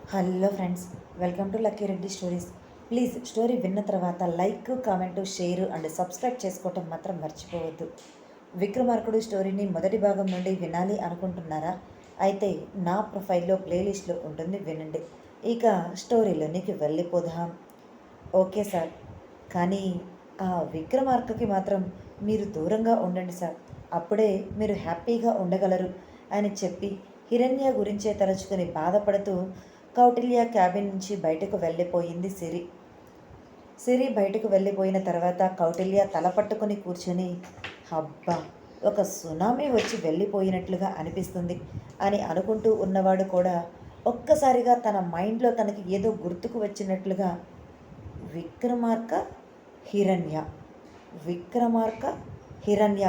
Hello friends, welcome to lucky Reddy stories. Please story విన్న తర్వాత like, comment, share and subscribe చేసుకోవటం మాత్రం మర్చిపోవద్దు. విక్రమార్కుడు స్టోరీని మొదటి భాగం నుండి వినాలి అనుకుంటున్నారా? అయితే నా ప్రొఫైల్లో ప్లేలిస్ట్లో ఉంటుంది, వినండి. ఇక స్టోరీలోనికి వెళ్ళిపోదాం. ఓకే సార్, కానీ ఆ విక్రమార్కకి మాత్రం మీరు దూరంగా ఉండండి సార్, అప్పుడే మీరు హ్యాపీగా ఉండగలరు అని చెప్పి హిరణ్య గురించే తలుచుకుని బాధపడుతూ కౌటిల్య క్యాబిన్ నుంచి బయటకు వెళ్ళిపోయింది సిరి. సిరి బయటకు వెళ్ళిపోయిన తర్వాత కౌటిల్య తల పట్టుకొని కూర్చొని, అబ్బా, ఒక సునామీ వచ్చి వెళ్ళిపోయినట్లుగా అనిపిస్తుంది అని అనుకుంటూ ఉన్నవాడు కూడా ఒక్కసారిగా తన మైండ్లో తనకి ఏదో గుర్తుకు వచ్చినట్లుగా విక్రమార్క హిరణ్య, విక్రమార్క హిరణ్య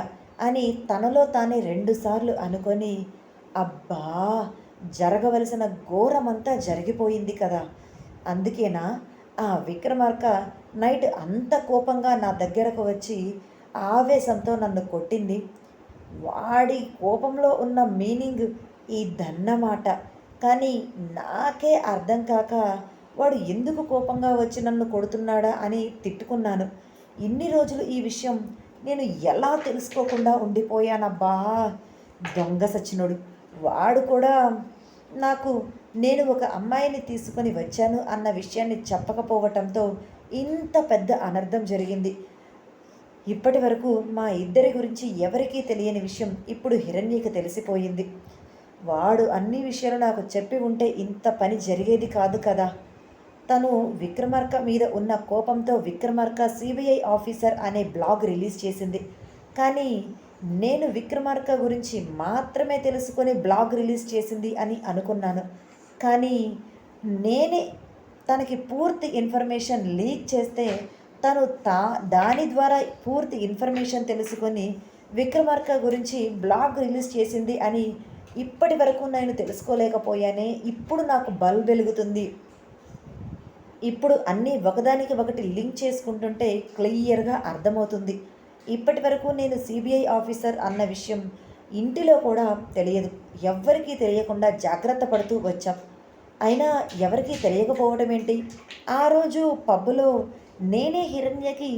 అని తనలో తానే రెండుసార్లు అనుకొని, అబ్బా, జరగవలసిన ఘోరమంతా జరిగిపోయింది కదా, అందుకేనా ఆ విక్రమార్క నైట్ అంత కోపంగా నా దగ్గరకు వచ్చి ఆవేశంతో నన్ను కొట్టింది. వాడి కోపంలో ఉన్న మీనింగ్ ఇదన్నమాట. కానీ నాకే అర్థం కాక వాడు ఎందుకు కోపంగా వచ్చి నన్ను కొడుతున్నాడా అని తిట్టుకున్నాను. ఇన్ని రోజులు ఈ విషయం నేను ఎలా తెలుసుకోకుండా ఉండిపోయానబ్బా. దొంగ సచ్చినోడు వాడు కూడా నాకు నేను ఒక అమ్మాయిని తీసుకొని వచ్చాను అన్న విషయాన్ని చెప్పకపోవటంతో ఇంత పెద్ద అనర్థం జరిగింది. ఇప్పటి వరకు మా ఇద్దరి గురించి ఎవరికీ తెలియని విషయం ఇప్పుడు హిరణ్యకి తెలిసిపోయింది. వాడు అన్ని విషయాలు నాకు చెప్పి ఉంటే ఇంత పని జరిగేది కాదు కదా. తను విక్రమార్క మీద ఉన్న కోపంతో విక్రమార్క సిబిఐ ఆఫీసర్ అనే బ్లాగ్ రిలీజ్ చేసింది. కానీ నేను విక్రమార్క గురించి మాత్రమే తెలుసుకొని బ్లాగ్ రిలీజ్ చేసింది అని అనుకున్నాను. కానీ నేనే తనకి పూర్తి ఇన్ఫర్మేషన్ లీక్ చేస్తే తను దాని ద్వారా పూర్తి ఇన్ఫర్మేషన్ తెలుసుకొని విక్రమార్క గురించి బ్లాగ్ రిలీజ్ చేసింది అని ఇప్పటి వరకు నేను తెలుసుకోలేకపోయానే. ఇప్పుడు నాకు బల్బ్ వెలుగుతుంది. ఇప్పుడు అన్నీ ఒకదానికి ఒకటి లింక్ చేసుకుంటుంటే క్లియర్గా అర్థమవుతుంది. ఇప్పటి వరకు నేను సిబిఐ ఆఫీసర్ అన్న విషయం ఇంటిలో కూడా తెలియదు, ఎవ్వరికీ తెలియకుండా జాగ్రత్త పడుతూ వచ్చాం. అయినా ఎవరికీ తెలియకపోవడం ఏంటి? ఆ రోజు పబ్బులో నేనే హిరణ్యకి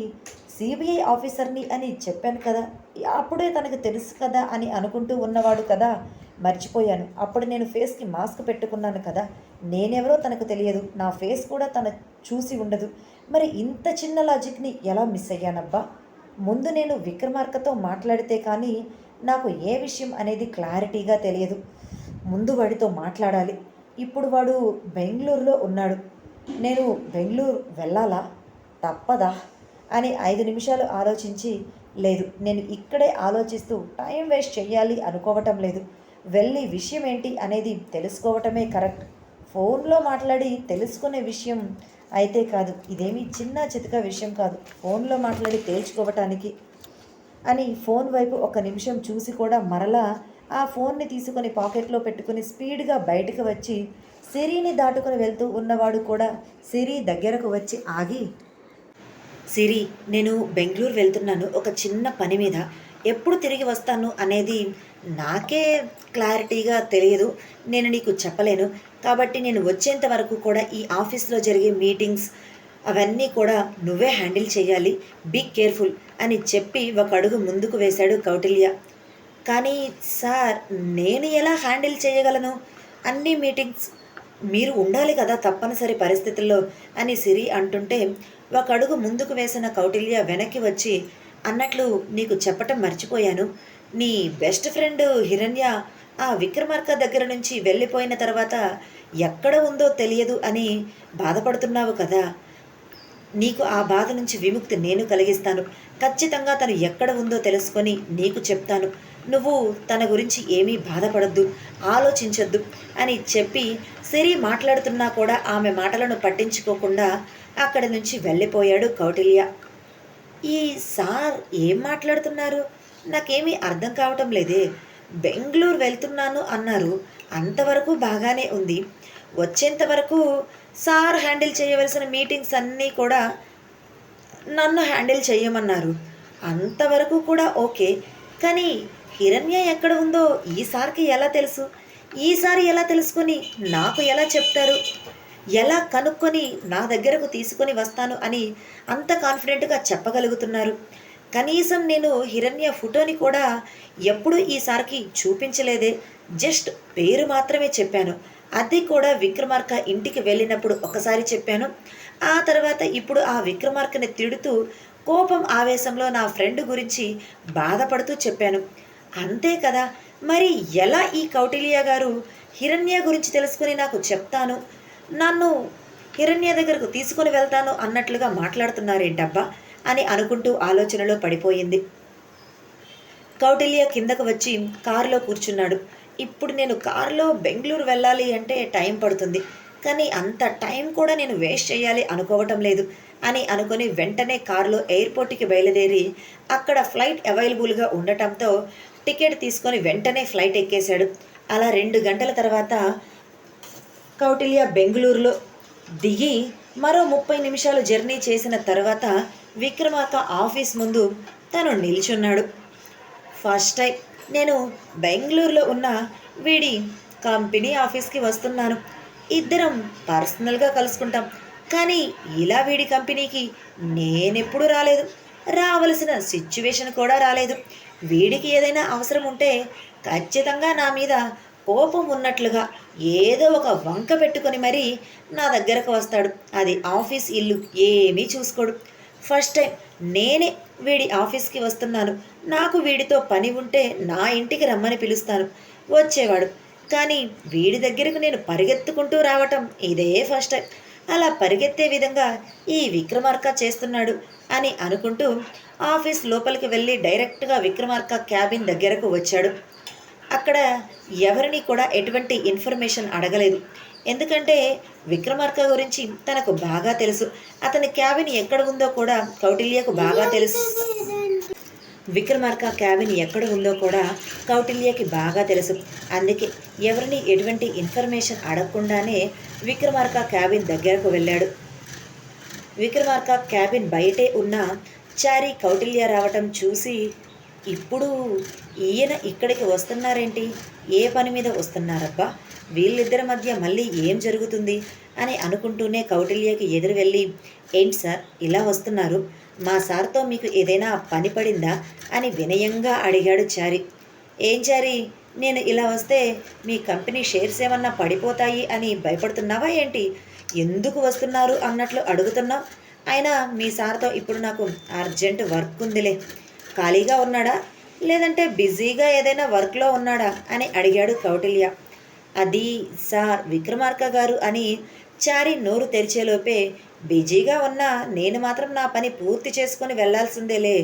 సిబిఐ ఆఫీసర్ని అని చెప్పాను కదా, అప్పుడే తనకు తెలుసు కదా అని అనుకుంటూ ఉన్నవాడు కదా. మర్చిపోయాను, అప్పుడు నేను ఫేస్కి మాస్క్ పెట్టుకున్నాను కదా, నేనెవరో తనకు తెలియదు, నా ఫేస్ కూడా తను చూసి ఉండదు. మరి ఇంత చిన్న లాజిక్ని ఎలా మిస్ అయ్యానబ్బా. ముందు నేను విక్రమార్కతో మాట్లాడితే కానీ నాకు ఏ విషయం అనేది క్లారిటీగా తెలియదు. ముందు వాడితో మాట్లాడాలి. ఇప్పుడు వాడు బెంగళూరులో ఉన్నాడు. నేను బెంగళూరు వెళ్ళాలా, తప్పదా అని 5 నిమిషాలు ఆలోచించి, లేదు, నేను ఇక్కడే ఆలోచిస్తూ టైం వేస్ట్ చేయాలి అనుకోవటం లేదు. వెళ్ళి విషయం ఏంటి అనేది తెలుసుకోవటమే కరెక్ట్. ఫోన్లో మాట్లాడి తెలుసుకునే విషయం అయితే కాదు, ఇదేమీ చిన్న చితక విషయం కాదు ఫోన్లో మాట్లాడి తేల్చుకోవటానికి అని ఫోన్ వైపు 1 నిమిషం చూసి కూడా మరలా ఆ ఫోన్ని తీసుకొని పాకెట్లో పెట్టుకుని స్పీడ్గా బయటకు వచ్చి సిరిని దాటుకుని వెళ్తూ ఉన్నవాడు కూడా సిరి దగ్గరకు వచ్చి ఆగి, సిరి, నేను బెంగళూరు వెళ్తున్నాను ఒక చిన్న పని మీద, ఎప్పుడు తిరిగి వస్తాను అనేది నాకే క్లారిటీగా తెలియదు, నేను నీకు చెప్పలేను. కాబట్టి నేను వచ్చేంత వరకు కూడా ఈ ఆఫీస్లో జరిగే మీటింగ్స్ అవన్నీ కూడా నువ్వే హ్యాండిల్ చేయాలి, బీ కేర్ఫుల్ అని చెప్పి ఒక అడుగు ముందుకు వేశాడు కౌటిల్య. కానీ సార్, నేను ఎలా హ్యాండిల్ చేయగలను? అన్ని మీటింగ్స్ మీరు ఉండాలి కదా తప్పనిసరి పరిస్థితుల్లో అని సిరి అంటుంటే ఒక అడుగు ముందుకు వేసిన కౌటిల్య వెనక్కి వచ్చి, అన్నట్లు నీకు చెప్పటం మర్చిపోయాను, నీ బెస్ట్ ఫ్రెండ్ హిరణ్య ఆ విక్రమార్క దగ్గర నుంచి వెళ్ళిపోయిన తర్వాత ఎక్కడ ఉందో తెలియదు అని బాధపడుతున్నావు కదా, నీకు ఆ బాధ నుంచి విముక్తి నేను కలిగిస్తాను. ఖచ్చితంగా తను ఎక్కడ ఉందో తెలుసుకొని నీకు చెప్తాను. నువ్వు తన గురించి ఏమీ బాధపడద్దు, ఆలోచించొద్దు అని చెప్పి సిరి మాట్లాడుతున్నా కూడా ఆమె మాటలను పట్టించుకోకుండా అక్కడి నుంచి వెళ్ళిపోయాడు కౌటిల్య. ఈ సార్ ఏం మాట్లాడుతున్నారు? నాకేమీ అర్థం కావటం లేదే. బెంగళూరు వెళ్తున్నాను అన్నారు, అంతవరకు బాగానే ఉంది. వచ్చేంత వరకు సార్ హ్యాండిల్ చేయవలసిన మీటింగ్స్ అన్నీ కూడా నన్ను హ్యాండిల్ చేయమన్నారు, అంతవరకు కూడా ఓకే. కానీ హిరణ్య ఎక్కడ ఉందో ఈసారికి ఎలా తెలుసు? ఈసారి ఎలా తెలుసుకొని నాకు ఎలా చెప్తారు ఎలా కనుక్కొని నా దగ్గరకు తీసుకొని వస్తాను అని అంత కాన్ఫిడెంట్గా చెప్పగలుగుతున్నారు? కనీసం నేను హిరణ్య ఫోటోని కూడా ఎప్పుడు ఈసారికి చూపించలేదే. జస్ట్ పేరు మాత్రమే చెప్పాను. అది కూడా విక్రమార్క ఇంటికి వెళ్ళినప్పుడు ఒకసారి చెప్పాను. ఆ తర్వాత ఇప్పుడు ఆ విక్రమార్కని తిడుతూ కోపం ఆవేశంలో నా ఫ్రెండ్ గురించి బాధపడుతూ చెప్పాను. అంతే కదా. మరి ఎలా ఈ కౌటిల్య గారు హిరణ్య గురించి తెలుసుకుని నాకు చెప్తాను, నన్ను హిరణ్య దగ్గరకు తీసుకుని వెళ్తాను అన్నట్లుగా మాట్లాడుతున్నారేంటబ్బా అని అనుకుంటూ ఆలోచనలో పడిపోయింది. కౌటిల్య కిందకు వచ్చి కారులో కూర్చున్నాడు. ఇప్పుడు నేను కారులో బెంగళూరు వెళ్ళాలి అంటే టైం పడుతుంది, కానీ అంత టైం కూడా నేను వేస్ట్ చేయాలి అనుకోవటం లేదు అని అనుకుని వెంటనే కారులో ఎయిర్పోర్ట్కి బయలుదేరి అక్కడ ఫ్లైట్ అవైలబుల్గా ఉండటంతో టికెట్ తీసుకొని వెంటనే ఫ్లైట్ ఎక్కేశాడు. అలా 2 గంటల తర్వాత కౌటిల్య బెంగళూరులో దిగి మరో 30 నిమిషాలు జర్నీ చేసిన తర్వాత విక్రమార్క ఆఫీస్ ముందు తను నిల్చున్నాడు. ఫస్ట్ టైం నేను బెంగళూరులో ఉన్న వీడి కంపెనీ ఆఫీస్కి వస్తున్నాను. ఇద్దరం పర్సనల్గా కలుసుకుంటాం, కానీ ఇలా వీడి కంపెనీకి నేనెప్పుడు రాలేదు. రావలసిన సిచ్యువేషన్ కూడా రాలేదు. వీడికి ఏదైనా అవసరం ఉంటే ఖచ్చితంగా నా మీద కోపం ఉన్నట్లుగా ఏదో ఒక వంక పెట్టుకొని మరీ నా దగ్గరకు వస్తాడు. అది ఆఫీస్ ఇల్లు ఏమీ చూసుకోడు. ఫస్ట్ టైం నేనే వీడి ఆఫీస్కి వస్తున్నాను. నాకు వీడితో పని ఉంటే నా ఇంటికి రమ్మని పిలుస్తాను, వచ్చేవాడు. కానీ వీడి దగ్గరకు నేను పరిగెత్తుకుంటూ రావటం ఇదే ఫస్ట్ టైం. అలా పరిగెత్తే విధంగా ఈ విక్రమార్క చేస్తున్నాడు అని అనుకుంటూ ఆఫీస్ లోపలికి వెళ్ళి డైరెక్ట్గా విక్రమార్క క్యాబిన్ దగ్గరకు వచ్చాడు. అక్కడ ఎవరిని కూడా ఎటువంటి ఇన్ఫర్మేషన్ అడగలేదు. ఎందుకంటే విక్రమార్క గురించి తనకు బాగా తెలుసు. అతని క్యాబిన్ ఎక్కడ ఉందో కూడా కౌటిల్యకు బాగా తెలుసు. విక్రమార్క క్యాబిన్ ఎక్కడ ఉందో కూడా కౌటిల్యకి బాగా తెలుసు. అందుకే ఎవరిని ఎటువంటి ఇన్ఫర్మేషన్ అడగకుండానే విక్రమార్క క్యాబిన్ దగ్గరకు వెళ్ళాడు. విక్రమార్క క్యాబిన్ బయటే ఉన్న చారి కౌటిల్య రావటం చూసి, ఇప్పుడు ఈయన ఇక్కడికి వస్తున్నారేంటి, ఏ పని మీద వస్తున్నారబ్బా, వీళ్ళిద్దరి మధ్య మళ్ళీ ఏం జరుగుతుంది అని అనుకుంటూనే కౌటిల్యకి ఎదురు వెళ్ళి, ఏంటి సార్ ఇలా వస్తున్నారు, మా సార్తో మీకు ఏదైనా పని పడిందా అని వినయంగా అడిగాడు చారి. ఏం చారి, నేను ఇలా వస్తే మీ కంపెనీ షేర్స్ ఏమన్నా పడిపోతాయి అని భయపడుతున్నావా ఏంటి, ఎందుకు వస్తున్నారు అన్నట్లు అడుగుతున్నావు. అయినా మీ సార్తో ఇప్పుడు నాకు అర్జెంట్ వర్క్ ఉందిలే, ఖాళీగా ఉన్నాడా లేదంటే బిజీగా ఏదైనా వర్క్లో ఉన్నాడా అని అడిగాడు కౌటిల్య. అది సార్ విక్రమార్క గారు అని చారి నోరు తెరిచేలోపే, బిజీగా ఉన్నా నేను మాత్రం నా పని పూర్తి చేసుకొని వెళ్ళాల్సిందేలే,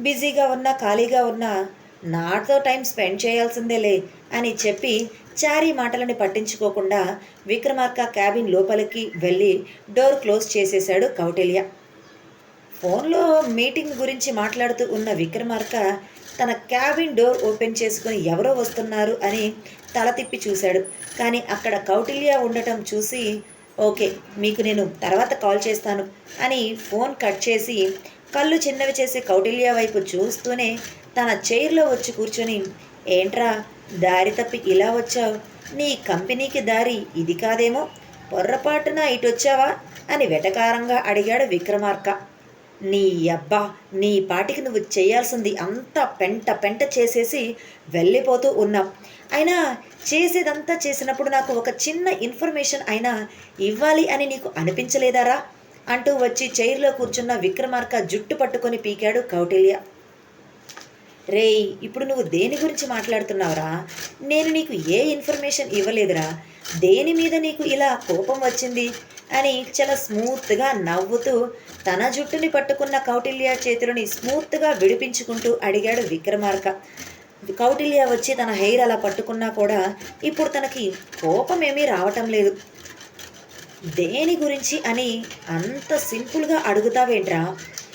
బిజీగా ఉన్నా ఖాళీగా ఉన్నా నాతో టైం స్పెండ్ చేయాల్సిందేలే అని చెప్పి చారి మాటలని పట్టించుకోకుండా విక్రమార్క క్యాబిన్ లోపలికి వెళ్ళి డోర్ క్లోజ్ చేసేశాడు కౌటిల్య. ఫోన్లో మీటింగ్ గురించి మాట్లాడుతూ ఉన్న విక్రమార్క తన క్యాబిన్ డోర్ ఓపెన్ చేసుకుని ఎవరో వస్తున్నారు అని తల తిప్పి చూశాడు. కానీ అక్కడ కౌటిల్య ఉండటం చూసి, ఓకే మీకు నేను తర్వాత కాల్ చేస్తాను అని ఫోన్ కట్ చేసి కళ్ళు చిన్నవి చేసే కౌటిల్య వైపు చూస్తూనే తన చైర్లో వచ్చి కూర్చొని, ఏంట్రా దారి తప్పి ఇలా వచ్చావు, నీ కంపెనీకి దారి ఇది కాదేమో, పొర్రపాటున ఇటొచ్చావా అని వెటకారంగా అడిగాడు విక్రమార్క. నీ అబ్బా, నీ పాటికి నువ్వు చేయాల్సింది అంతా పెంట పెంట చేసేసి వెళ్ళిపోతూ ఉన్నావు. అయినా చేసేదంతా చేసినప్పుడు నాకు ఒక చిన్న ఇన్ఫర్మేషన్ అయినా ఇవ్వాలి అని నీకు అనిపించలేదారా అంటూ వచ్చి చైర్లో కూర్చున్న విక్రమార్క జుట్టు పట్టుకొని పీకాడు కౌటిల్య. రేయ్, ఇప్పుడు నువ్వు దేని గురించి మాట్లాడుతున్నావురా, నేను నీకు ఏ ఇన్ఫర్మేషన్ ఇవ్వలేదురా, దేని మీద నీకు ఇలా కోపం వచ్చింది అని చాలా స్మూత్గా నవ్వుతూ తన జుట్టుని పట్టుకున్న కౌటిల్య చేతులని స్మూత్గా విడిపించుకుంటూ అడిగాడు విక్రమార్క. కౌటిల్య వచ్చి తన హెయిర్ అలా పట్టుకున్నా కూడా ఇప్పుడు తనకి కోపం ఏమీ రావటం లేదు. దేని గురించి అని అంత సింపుల్గా అడుగుతావేంట్రా,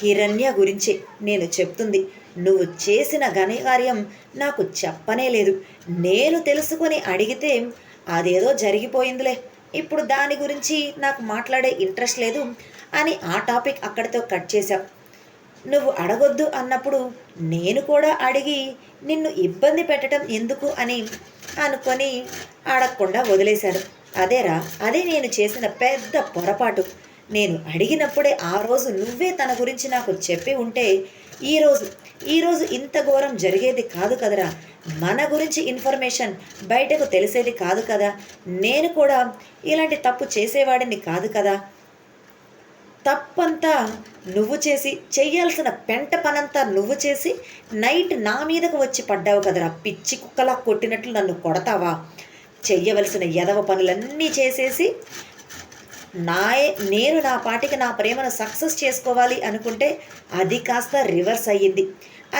హిరణ్య గురించి నేను చెప్తుంది. నువ్వు చేసిన ఘనకార్యం నాకు చెప్పనే లేదు, నేను తెలుసుకొని అడిగితే అదేదో జరిగిపోయిందిలే, ఇప్పుడు దాని గురించి నాకు మాట్లాడే ఇంట్రెస్ట్ లేదు అని ఆ టాపిక్ అక్కడితో కట్ చేశావు. నువ్వు అడగొద్దు అన్నప్పుడు నేను కూడా అడిగి నిన్ను ఇబ్బంది పెట్టడం ఎందుకు అని అనుకొని అడగకుండా వదిలేశాను. అదేరా, అదే నేను చేసిన పెద్ద పొరపాటు. నేను అడిగినప్పుడే ఆ రోజు నువ్వే తన గురించి నాకు చెప్పి ఉంటే ఈరోజు ఈరోజు ఇంత ఘోరం జరిగేది కాదు కదరా. మన గురించి ఇన్ఫర్మేషన్ బయటకు తెలిసేది కాదు కదా. నేను కూడా ఇలాంటి తప్పు చేసేవాడిని కాదు కదా. తప్పంతా నువ్వు చేసి, చెయ్యాల్సిన పెంట పనంతా నువ్వు చేసి నైట్ నా మీదకు వచ్చి పడ్డావు కదరా. పిచ్చి కుక్కలా కొట్టినట్లు నన్ను కొడతావా? చెయ్యవలసిన ఎదవ పనులన్నీ చేసేసి నేను నా పాటికి నా ప్రేమను సక్సెస్ చేసుకోవాలి అనుకుంటే అది కాస్త రివర్స్ అయ్యింది.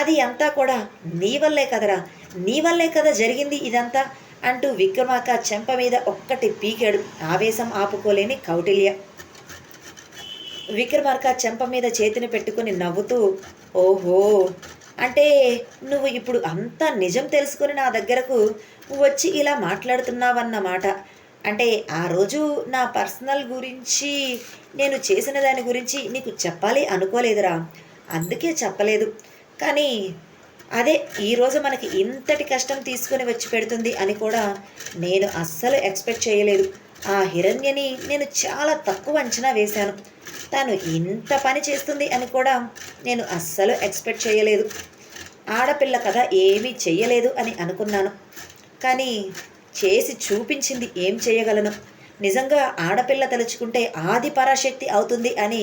అది అంతా కూడా నీ వల్లే కదరా, నీ వల్లే కదా జరిగింది ఇదంతా అంటూ విక్రమార్క చెంప మీద ఒక్కటి పీకాడు. ఆవేశం ఆపుకోలేని కౌటిల్య. విక్రమార్క చెంప మీద చేతిని పెట్టుకుని నవ్వుతూ, ఓహో, అంటే నువ్వు ఇప్పుడు అంతా నిజం తెలుసుకుని నా దగ్గరకు వచ్చి ఇలా మాట్లాడుతున్నావన్నమాట. అంటే ఆ రోజు నా పర్సనల్ గురించి, నేను చేసిన దాని గురించి నీకు చెప్పాలి అనుకోలేదురా, అందుకే చెప్పలేదు. కానీ అదే ఈరోజు మనకి ఇంతటి కష్టం తీసుకొని వచ్చి పెడుతుంది అని కూడా నేను అస్సలు ఎక్స్పెక్ట్ చేయలేదు. ఆ హిరణ్యని నేను చాలా తక్కువ అంచనా వేశాను. తను ఇంత పని చేస్తుంది అని కూడా నేను అస్సలు ఎక్స్పెక్ట్ చేయలేదు. ఆడపిల్ల కదా, ఏమీ చెయ్యలేదు అని అనుకున్నాను. కానీ చేసి చూపించింది ఏం చేయగలను. నిజంగా ఆడపిల్ల తలుచుకుంటే ఆది పరాశక్తి అవుతుంది అని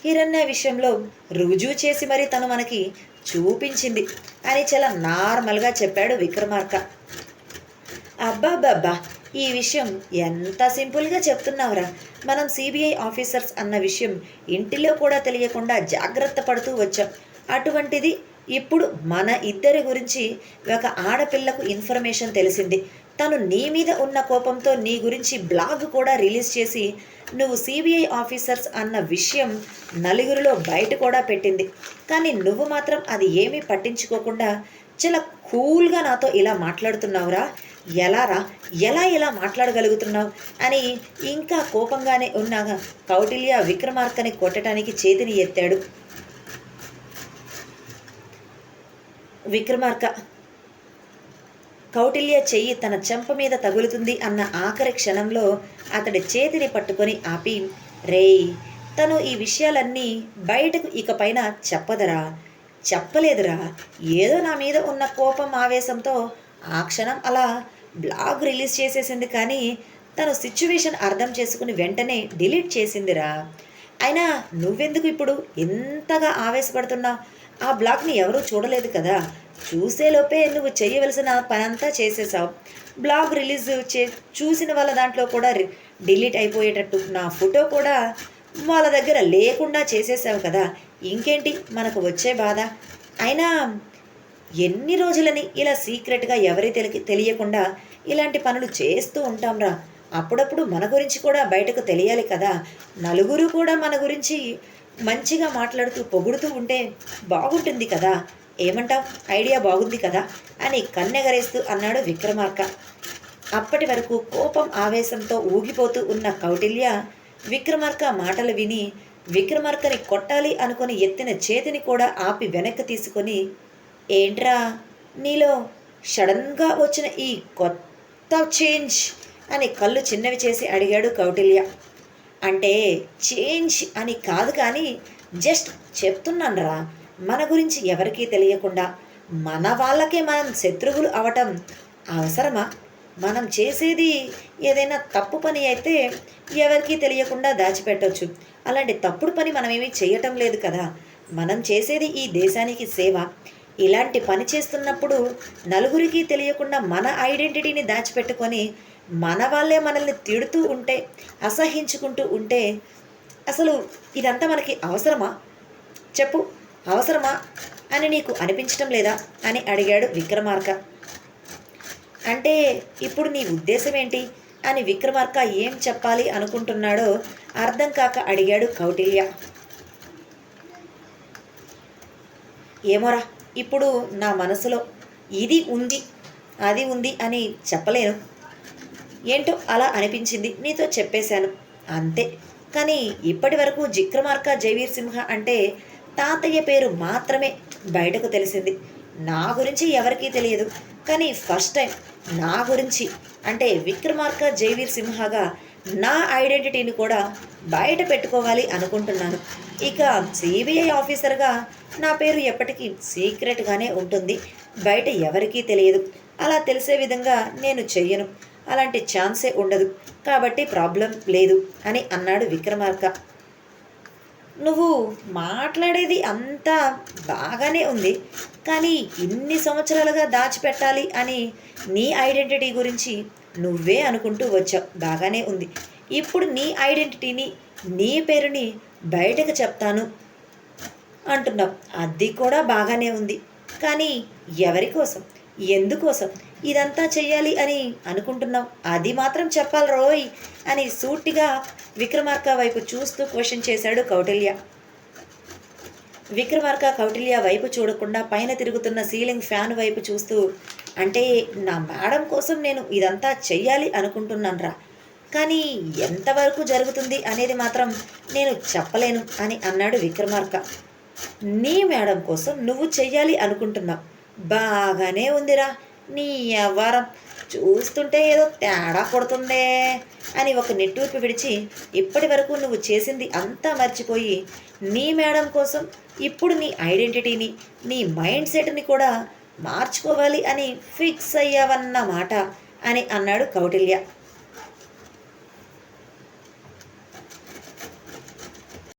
హిరణ్య విషయంలో రుజువు చేసి మరీ తను మనకి చూపించింది అని చాలా నార్మల్గా చెప్పాడు విక్రమార్క. అబ్బాబ్బా, ఈ విషయం ఎంత సింపుల్గా చెప్తున్నావురా. మనం సిబిఐ ఆఫీసర్స్ అన్న విషయం ఇంటిలో కూడా తెలియకుండా జాగ్రత్త పడుతూ వచ్చాం. అటువంటిది ఇప్పుడు మన ఇద్దరి గురించి ఒక ఆడపిల్లకు ఇన్ఫర్మేషన్ తెలిసింది. తను నీ మీద ఉన్న కోపంతో నీ గురించి బ్లాగ్ కూడా రిలీజ్ చేసి నువ్వు సిబిఐ ఆఫీసర్స్ అన్న విషయం నలుగురిలో బయట కూడా పెట్టింది. కానీ నువ్వు మాత్రం అది ఏమీ పట్టించుకోకుండా చాలా కూల్గా నాతో ఇలా మాట్లాడుతున్నావురా. ఎలారా, ఇలా మాట్లాడగలుగుతున్నావు అని ఇంకా కోపంగానే ఉన్న కౌటిల్య విక్రమార్కని కొట్టడానికి చేతిని ఎత్తాడు. విక్రమార్క కౌటిల్య చెయ్యి తన చెంప మీద తగులుతుంది అన్న ఆఖరి క్షణంలో అతడి చేతిని పట్టుకొని ఆపి, రేయ్, తను ఈ విషయాలన్నీ బయటకు ఇకపైన చెప్పదరా, చెప్పలేదురా. ఏదో నా మీద ఉన్న కోపం ఆవేశంతో ఆ క్షణం అలా బ్లాగ్ రిలీజ్ చేసేసింది. కానీ తను సిచ్యువేషన్ అర్థం చేసుకుని వెంటనే డిలీట్ చేసిందిరా. అయినా నువ్వెందుకు ఇప్పుడు ఎంతగా ఆవేశపడుతున్నావు? ఆ బ్లాగ్ని ఎవరూ చూడలేదు కదా. చూసేలోపే నువ్వు చేయవలసిన పనంతా చేసేసావు. బ్లాగ్ రిలీజ్ చూసిన వాళ్ళ దాంట్లో కూడా డిలీట్ అయిపోయేటట్టు నా ఫోటో కూడా వాళ్ళ దగ్గర లేకుండా చేసేసావు కదా. ఇంకేంటి మనకు వచ్చే బాధ? అయినా ఎన్ని రోజులని ఇలా సీక్రెట్గా ఎవరి తెలియకుండా ఇలాంటి పనులు చేస్తూ ఉంటాంరా. అప్పుడప్పుడు మన గురించి కూడా బయటకు తెలియాలి కదా. నలుగురు కూడా మన గురించి మంచిగా మాట్లాడుతూ పొగుడుతూ ఉంటే బాగుంటుంది కదా. ఏమంటావ్? ఐడియా బాగుంది కదా అని కన్నెగరేస్తూ అన్నాడు విక్రమార్క. అప్పటి వరకు కోపం ఆవేశంతో ఊగిపోతూ ఉన్న కౌటిల్య విక్రమార్క మాటలు విని విక్రమార్కని కొట్టాలి అనుకుని ఎత్తిన చేతిని కూడా ఆపి వెనక్కి తీసుకొని, ఏంట్రా నీలో సడన్గా వచ్చిన ఈ కొత్త చేంజ్ అని కళ్ళు చిన్నవి చేసి అడిగాడు కౌటిల్య. అంటే చేంజ్ అని కాదు, కానీ జస్ట్ చెప్తున్నానురా, మన గురించి ఎవరికీ తెలియకుండా మన వాళ్ళకే మనం శత్రువులు అవటం అవసరమా? మనం చేసేది ఏదైనా తప్పు పని అయితే ఎవరికీ తెలియకుండా దాచిపెట్టవచ్చు. అలాంటి తప్పుడు పని మనమేమీ చేయటం లేదు కదా. మనం చేసేది ఈ దేశానికి సేవ. ఇలాంటి పని చేస్తున్నప్పుడు నలుగురికి తెలియకుండా మన ఐడెంటిటీని దాచిపెట్టుకొని మన వాళ్ళే మనల్ని తిడుతూ ఉంటే, అసహించుకుంటూ ఉంటే అసలు ఇదంతా మనకి అవసరమా? చెప్పు, అవసరమా అని నీకు అనిపించటం లేదా అని అడిగాడు విక్రమార్క. అంటే ఇప్పుడు నీ ఉద్దేశం ఏంటి అని విక్రమార్క ఏం చెప్పాలి అనుకుంటున్నాడో అర్థం కాక అడిగాడు కౌటిల్య. ఏమోరా, ఇప్పుడు నా మనసులో ఇది ఉంది అది ఉంది అని చెప్పలేను. ఏంటో అలా అనిపించింది, నీతో చెప్పేశాను అంతే. కానీ ఇప్పటి వరకు విక్రమార్క జైవీర్ సింహ అంటే తాతయ్య పేరు మాత్రమే బయటకు తెలిసింది. నా గురించి ఎవరికీ తెలియదు. కానీ ఫస్ట్ టైం నా గురించి అంటే విక్రమార్క జైవీర్ సింహగా నా ఐడెంటిటీని కూడా బయట పెట్టుకోవాలి అనుకుంటున్నాను. ఇక సిబిఐ ఆఫీసర్గా నా పేరు ఎప్పటికీ సీక్రెట్గానే ఉంటుంది, బయట ఎవరికీ తెలియదు. అలా తెలిసే విధంగా నేను చెయ్యను, అలాంటి ఛాన్సే ఉండదు, కాబట్టి ప్రాబ్లం లేదు అని అన్నాడు విక్రమార్క. నువ్వు మాట్లాడేది అంతా బాగానే ఉంది, కానీ ఇన్ని సంవత్సరాలుగా దాచిపెట్టాలి అని నీ ఐడెంటిటీ గురించి నువ్వే అనుకుంటూ వచ్చావు, బాగానే ఉంది. ఇప్పుడు నీ ఐడెంటిటీని, నీ పేరుని బయటకు చెప్తాను అంటున్నావు, అది కూడా బాగానే ఉంది. కానీ ఎవరి కోసం, ఎందుకోసం ఇదంతా చెయ్యాలి అని అనుకుంటున్నావు, అది మాత్రం చెప్పాలి రోయ్ అని సూటిగా విక్రమార్క వైపు చూస్తూ క్వశ్చన్ చేశాడు కౌటిల్య. విక్రమార్క కౌటిల్య వైపు చూడకుండా పైన తిరుగుతున్న సీలింగ్ ఫ్యాన్ వైపు చూస్తూ, అంటే నా మేడం కోసం నేను ఇదంతా చెయ్యాలి అనుకుంటున్నానురా, కానీ ఎంతవరకు జరుగుతుంది అనేది మాత్రం నేను చెప్పలేను అని అన్నాడు విక్రమార్క. నీ మేడం కోసం నువ్వు చెయ్యాలి అనుకుంటున్నావు, బాగానే ఉందిరా, నీ వ్యవహారం చూస్తుంటే ఏదో తేడా కొడుతుందే అని ఒక నిట్టూర్పు విడిచి, ఇప్పటి వరకు నువ్వు చేసింది అంతా మర్చిపోయి నీ మేడం కోసం ఇప్పుడు నీ ఐడెంటిటీని, నీ మైండ్ సెట్ని కూడా మార్చుకోవాలి అని ఫిక్స్ అయ్యావన్నమాట అని అన్నాడు కౌటిల్య.